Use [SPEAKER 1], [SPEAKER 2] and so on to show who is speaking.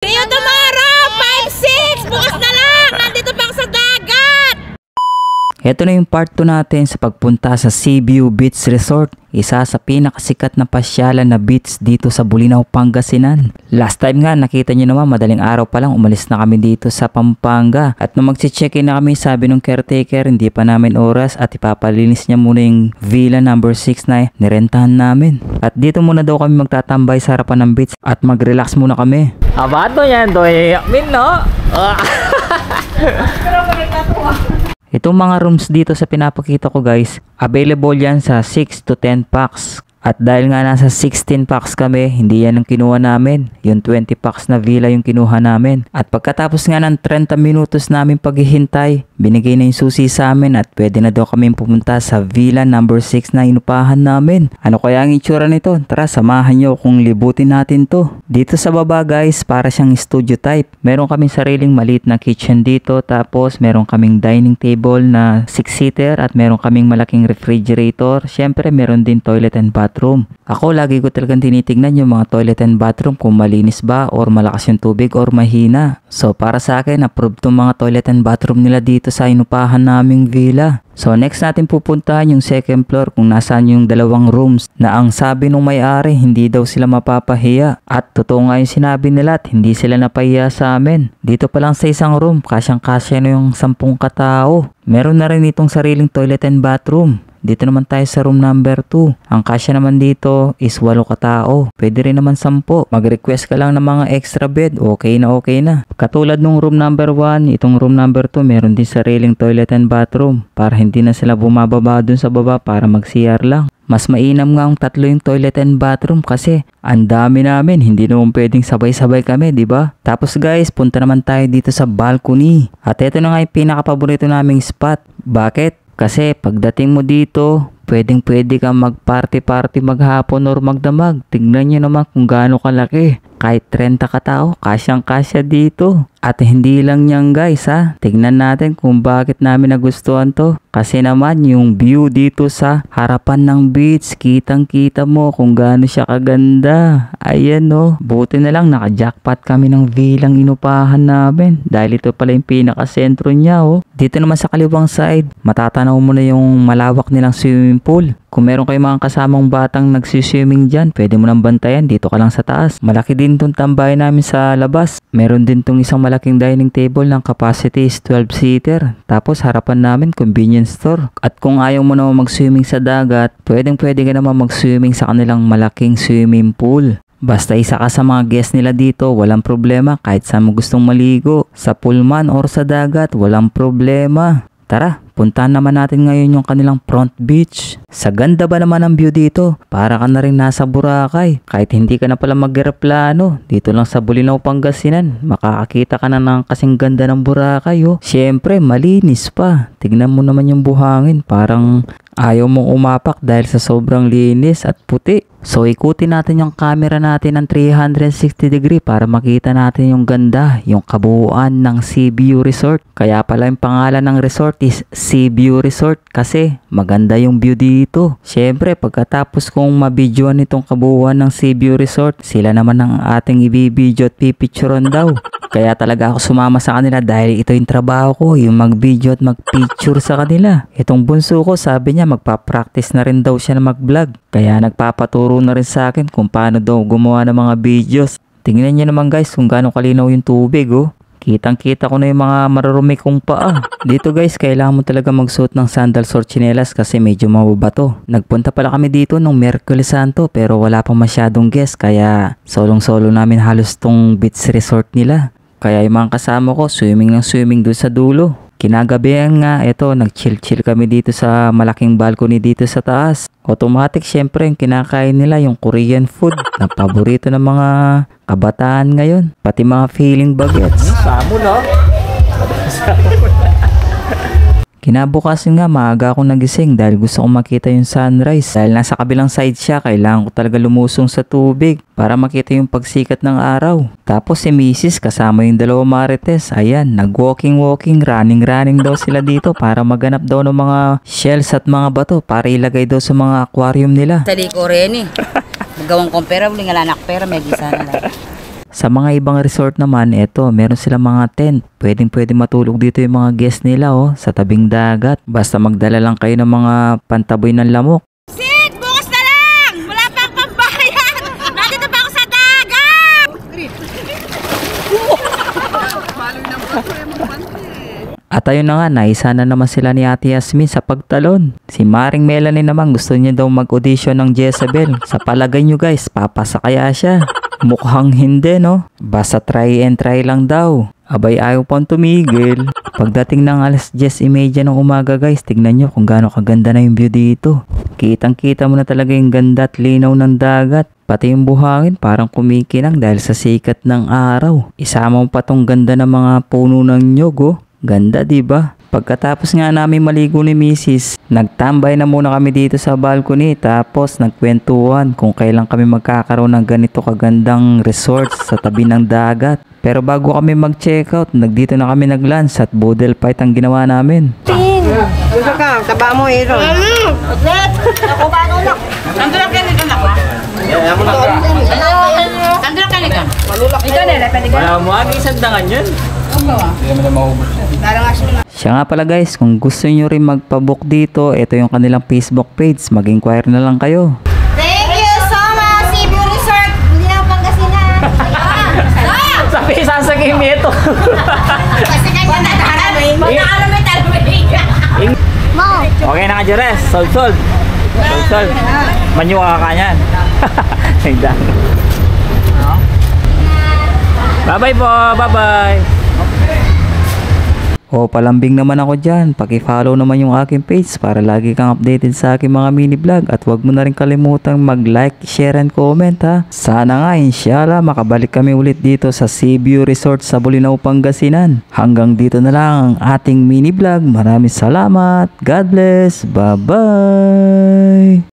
[SPEAKER 1] See you tomorrow, 5-6! Bukas na lang! Nandito pa ako sa dagat!
[SPEAKER 2] Ito na yung part 2 natin sa pagpunta sa Seaview Beach Resort. Isa sa pinakasikat na pasyalan na beach dito sa Bolinao, Pangasinan. Last time nga nakita nyo naman, madaling araw pa lang umalis na kami dito sa Pampanga. At nung magche-check-in na kami, sabi nung caretaker hindi pa namin oras at ipapalinis niya muna yung villa number 6 na nirentahan namin. At dito muna daw kami magtatambay sa harapan ng beach at mag-relax muna kami. Abato yan, doy. Min, no? Itong mga rooms dito sa pinapakita ko guys, available yan sa 6 to 10 packs. At dahil nga nasa 16 packs kami, hindi yan ang kinuha namin. Yung 20 packs na villa yung kinuha namin. At pagkatapos nga ng 30 minutos namin paghihintay, binigay na yung susi sa amin at pwede na daw kami pumunta sa villa number 6 na inupahan namin. Ano kaya ang itsura nito? Tara, samahan nyo kung libutin natin to. Dito sa baba guys, para siyang studio type. Meron kaming sariling maliit na kitchen dito. Tapos meron kaming dining table na 6-seater at meron kaming malaking refrigerator. Syempre meron din toilet and bathroom. Ako lagi ko talagang tinitignan yung mga toilet and bathroom kung malinis ba or malakas yung tubig or mahina. So para sa akin, approved tong mga toilet and bathroom nila dito sa inupahan naming villa. So next natin pupuntahan yung second floor kung nasaan yung dalawang rooms na ang sabi nung may-ari hindi daw sila mapapahiya. At totoo nga yung sinabi nila at hindi sila napahiya sa amin. Dito pa lang sa isang room, kasyang-kasya na yung 10 katao. Meron na rin itong sariling toilet and bathroom. Dito naman tayo sa room number 2. Ang kasya naman dito is 8 katao. Pwede rin naman 10. Mag-request ka lang ng mga extra bed. Okay na. Katulad nung room number 1, itong room number 2 meron din sariling toilet and bathroom. Para hindi na sila bumababa dun sa baba para mag-CR lang. Mas mainam nga ang 3 yung toilet and bathroom kasi ang dami namin. Hindi naman pwedeng sabay-sabay kami, di ba? Tapos guys, punta naman tayo dito sa balcony. At ito na nga yung pinaka-paborito naming spot. Bakit? Kasi pagdating mo dito, pwede kang mag-party maghapon or magdamag. Tignan nyo naman kung gaano kalaki. Kahit 30 katao, kasyang-kasya dito. At hindi lang yan guys ha. Tignan natin kung bakit namin nagustuhan to. Kasi naman yung view dito sa harapan ng beach, kitang-kita mo kung gaano siya kaganda. Ayan no. Buti na lang naka-jackpot kami ng villang inupahan namin. Dahil ito pala yung pinaka-sentro niya oh. Dito naman sa kaliwang side, matatanaw mo na yung malawak nilang swimming pool. Kung meron kayong mga kasamang batang nagsiswimming dyan, pwede mo nang bantayan. Dito ka lang sa taas. Malaki din itong tambay namin sa labas. Meron din itong isang malaking dining table ng capacity is 12-seater. Tapos harapan namin convenience store. At kung ayaw mo naman mag-swimming sa dagat, pwede ka naman mag-swimming sa kanilang malaking swimming pool. Basta isa ka sa mga guest nila dito, walang problema. Kahit saan mo gustong maligo, sa pool man or sa dagat, walang problema. Tara, puntahan naman natin ngayon yung kanilang front beach. Sa ganda ba naman ang view dito? Para ka na rin nasa Boracay. Kahit hindi ka na pala mag-aeroplano, dito lang sa Bolinao, Pangasinan, makakakita ka na ng kasing ganda ng Boracay oh. Siyempre, malinis pa. Tignan mo naman yung buhangin, parang ayaw mong umapak dahil sa sobrang linis at puti. So ikutin natin yung camera natin ng 360 degree para makita natin yung ganda, yung kabuuan ng Seaview Resort. Kaya pala yung pangalan ng resort is Seaview Resort kasi maganda yung view dito. Syempre pagkatapos kong mabidyoan itong kabuuan ng Seaview Resort, sila naman ang ating ibibidyo at pipicturean daw. Kaya talaga ako sumama sa kanila dahil ito yung trabaho ko, yung mag-video at mag-picture sa kanila. Itong bunso ko sabi niya magpa-practice na rin daw siya na mag-vlog. Kaya nagpapaturo na rin sa akin kung paano daw gumawa ng mga videos. Tingnan niyo naman guys kung gaano kalinaw yung tubig oh. Kitang-kita ko na yung mga marurumi kong paa. Dito guys, kailangan mo talaga magsuot ng sandals or tsinelas kasi medyo mababato. Nagpunta pala kami dito nung Miyerkules Santo pero wala pa masyadong guest kaya solong-solo namin halos tong beach resort nila. Kaya yung mga kasama ko, swimming doon sa dulo. Kinagabihan nga, ito, nag-chill kami dito sa malaking balcony dito sa taas. Automatic, syempre, yung kinakain nila, yung Korean food, na paborito ng mga kabataan ngayon. Pati mga feeling bagets. Samo, no? Kinabukasan nga maaga akong nagising dahil gusto kong makita yung sunrise. Dahil nasa kabilang side siya, kailangan ko talaga lumusong sa tubig para makita yung pagsikat ng araw. Tapos si Mrs. kasama yung 2 marites. Ayan, nag-walking, running daw sila dito para maganap daw ng mga shells at mga bato para ilagay daw sa mga aquarium nila.
[SPEAKER 1] Tali ko rin eh. Magawang kong pera, uling alanak pera, may gisa na lang.
[SPEAKER 2] Sa mga ibang resort naman, eto, meron silang mga tent. Pwedeng matulog dito yung mga guest nila oh, sa tabing dagat. Basta magdala lang kayo ng mga pantaboy ng lamok.
[SPEAKER 1] Sid, bukas na lang! Wala pa akong pambayad! Nandito pa ako sa dagat!
[SPEAKER 2] At ayun na nga, naisa na naman sila ni Ate Yasmin sa pagtalon. Si Maring Melanie naman gusto niya daw mag-audition ng Jezebel. Sa palagay nyo guys, papasa kaya siya? Mukhang hindi no? Basta try and try lang daw. Abay ayaw pang tumigil. Pagdating ng alas 10:30 ng umaga guys, tignan nyo kung gaano kaganda na yung view dito. Kitang kita mo na talaga yung ganda at linaw ng dagat. Pati yung buhangin parang kumikinang dahil sa sikat ng araw. Isama mo pa tong ganda ng mga puno ng nyog oh. Ganda diba? Pagkatapos nga namin maligo ni Mrs., nagtambay na muna kami dito sa balcony tapos nagkwentuhan kung kailan kami magkakaroon ng ganito kagandang resort sa tabi ng dagat. Pero bago kami mag-checkout, nagdito na kami nag-lunch at boodle fight ang ginawa namin.
[SPEAKER 3] Gusto ka, taba mo ito.
[SPEAKER 1] Ako ba ano lang? Sandra ka nito na ba? Sandra ka nito? Ikaw nila, pwede ka?
[SPEAKER 2] Wala mo agi isang dangan yun. Siya nga pala guys, kung gusto nyo rin magpabook dito, ito yung kanilang Facebook page. Mag-inquire na lang kayo.
[SPEAKER 1] Thank you so much, Cebu Resort! Hindi na Pangasinan! Sayang!
[SPEAKER 2] Sabi sasagay mo ito.
[SPEAKER 1] Kasi kanya nataramay. Magkakaramay talamay. Mo!
[SPEAKER 2] Okay na ka Jures, sold. Manyo ka kanyan. Bye-bye po, bye-bye. O, palambing naman ako dyan. Paki-follow naman yung aking page para lagi kang updated sa aking mga mini vlog. At huwag mo na rin kalimutang mag-like, share, and comment ha. Sana nga, inshallah, makabalik kami ulit dito sa Seaview Resort sa Bolinao, Pangasinan. Hanggang dito na lang ang ating mini vlog. Maraming salamat. God bless. Bye-bye.